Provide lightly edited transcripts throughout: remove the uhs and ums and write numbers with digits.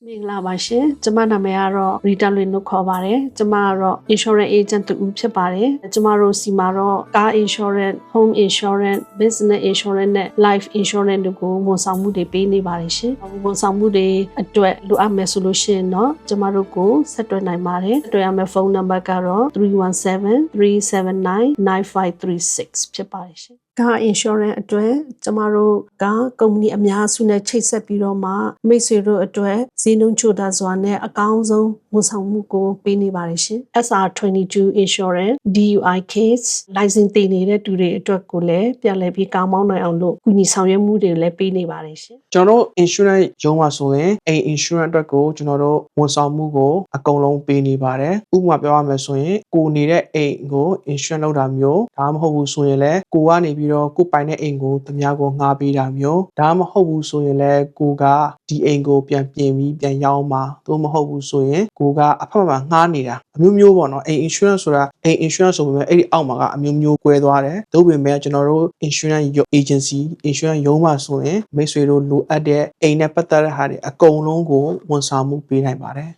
မင်္ဂလာပါရှင်ကျမနာမည်ကတော့ Rita လွင်လို့ခေါ်ပါတယ်ကျမကတော့ insurance agent တူဖြစ်ပါတယ်ကျမတို့စီမှာတော့ car insurance home insurance business insurance နဲ့ life insurance တို့ကိုဝန်ဆောင်မှုတွေပေးနေပါတယ်ရှင်ဝန်ဆောင်မှုတွေအတွက်လိုအပ်မယ်ဆိုလို့ရှိရင်တော့ကျမတို့ကိုဆက်သွယ်နိုင်ပါတယ်ဆက်သွယ်ရမယ့်ဖုန်းနံပါတ်ကတော့317-379-9536ဖြစ်ပါတယ်ရှင်car insurance အတွက်ကျမတို့ကကုမ္ပဏီအများစုနဲ့ချိတ်ဆက်ပြီးတော့မှမိတ်ဆွေတို့အတွက်ဈေးနှုန်းချို့တာစွာနဲ့အကောင်းဆုံးဝန်ဆောင်မှုကိုပေးနေပါတယ်ရှင် SR22 insurance DUI case license တင်နေတဲ့သူတွေအတွက်ကိုလည်းပြန်လည်ပြီးကောင်းမောင်းနိုင်အောင်လို့ကူညီဆောင်ရွက်မှုတွေလည်းပေးနေပါတယ်ရှင်ကျွန်တော်တို့ insurance ရုံးမှာဆိုရင်အိမ် insurance အတွက်ကိုကျွန်တော်တို့ဝန်ဆောင်မှုကိုအကုန်လုံးပေးနေပါတယ်ဥပမာပြောရမယ်ဆိုရင်ကိုနေတဲ့အိမ်ကို insurance လုပ်တာမျိုးဒါမှမဟုတ်ဘူးဆိုရင်လည်းကိုကနေပြီးတော့ကိုပိုင်တဲ့အိမ်ကိုသူများကိုငှားပေးတာမျိုးဒါမှမဟုတ်ဘူးဆိုရင်လည်းကိုကဒီအိမ်ကိုပြန်ပြင်ပြီးပြန်ရောင်းမှာသို့မဟုတ်ဘူးဆိုရင်ကိုကအဖက်မှာငှားနေတာအမျိုးမျိုးပေါ့နော်အိမ် insurance ဆိုတာအိမ် insurance ဆိုပေမဲ့အဲ့ဒီအောက်မှာကအမျိုးမျိုးကွဲသွားတယ်သို့ပေမဲ့ကျွန်တော်တို့ insurance agency insurance ရုံးမှာဆိုရင်မိတ်ဆွေတို့လိုအပ်တဲ့အိမ်နဲ့ပတ်သက်တဲ့ဟာတွေအကုန်လုံးကိုဝန်ဆောင်မှုပေးနိုင်ပါတယ်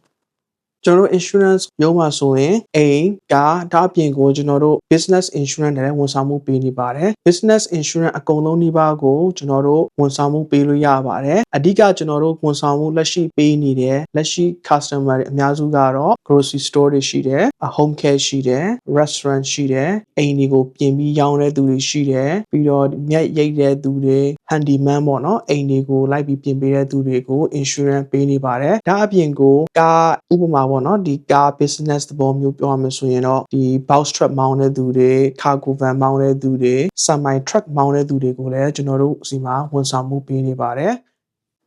ကျွန်တော်တို့ insurance ရုံးမှာဆိုရင်အိမ်ကားဒါအပြင်ကိုကျွန်တော်တို့ business insurance နဲ့ဝန်ဆောင်မှုပေးနေပါတယ် business insurance အကုန်လုံးနှိပါကိုကျွန်တော်တို့ဝန်ဆောင်မှုပေးလို့ရပါတယ်အဓိကကျွန်တော်တို့ဝန်ဆောင်မှုလက်ရှိပေးနေတဲ့လက်ရှိ customer တွေအများစုကတော့ grocery store တွေရှိတယ် home care ရှိတယ် restaurant ရှိတယ်အိမ်တွေကိုပြင်ပြီးရောင်းတဲ့သူတွေရှိတယ်ပြီးတော့မြက်ရိတ်တဲ့သူတွေ handyman ပေါ့နော်အိမ်တွေကိုလိုက်ပြီးပြင်ပေးတဲ့သူတွေကို insurance ပေးနေပါတယ်ဒါအပြင်ကိုကားဥပမာပေါ့နော်ဒီ car business သဘောမျိုးပြောရမယ်ဆိုရင်တော့ဒီ box truck မောင်းတဲ့သူတွေ cargo van မောင်းတဲ့သူတွေ semi truck မောင်းတဲ့သူတွေကိုလည်းကျွန်တော်တို့စီမှာဝန်ဆောင်မှုပေးနေပါတယ်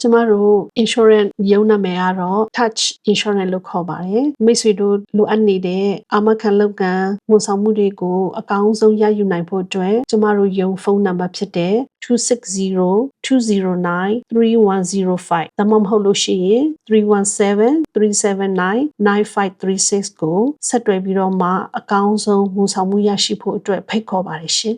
ကျမတို့ insurance ရုံးနာမည်ကတော့ Touch Insurance လို့ခေါ်ပါတယ်မိတ်ဆွေတို့လိုအပ်နေတဲ့အာမခံလုပ်ငန်းဝန်ဆောင်မှုတွေကိုအကောင်းဆုံးရယူနိုင်ဖို့အတွက်ကျမတို့ရုံးဖုန်းနံပါတ်ဖြစ်တဲ့260-209-3105ဒါမှမဟုတ်လို့ရှိရင်317-379-9536ကိုဆက်သွယ်ပြီးတော့မှအကောင်းဆုံးဝန်ဆောင်မှုရရှိဖို့အတွက်ဖိတ်ခေါ်ပါတယ်ရှင်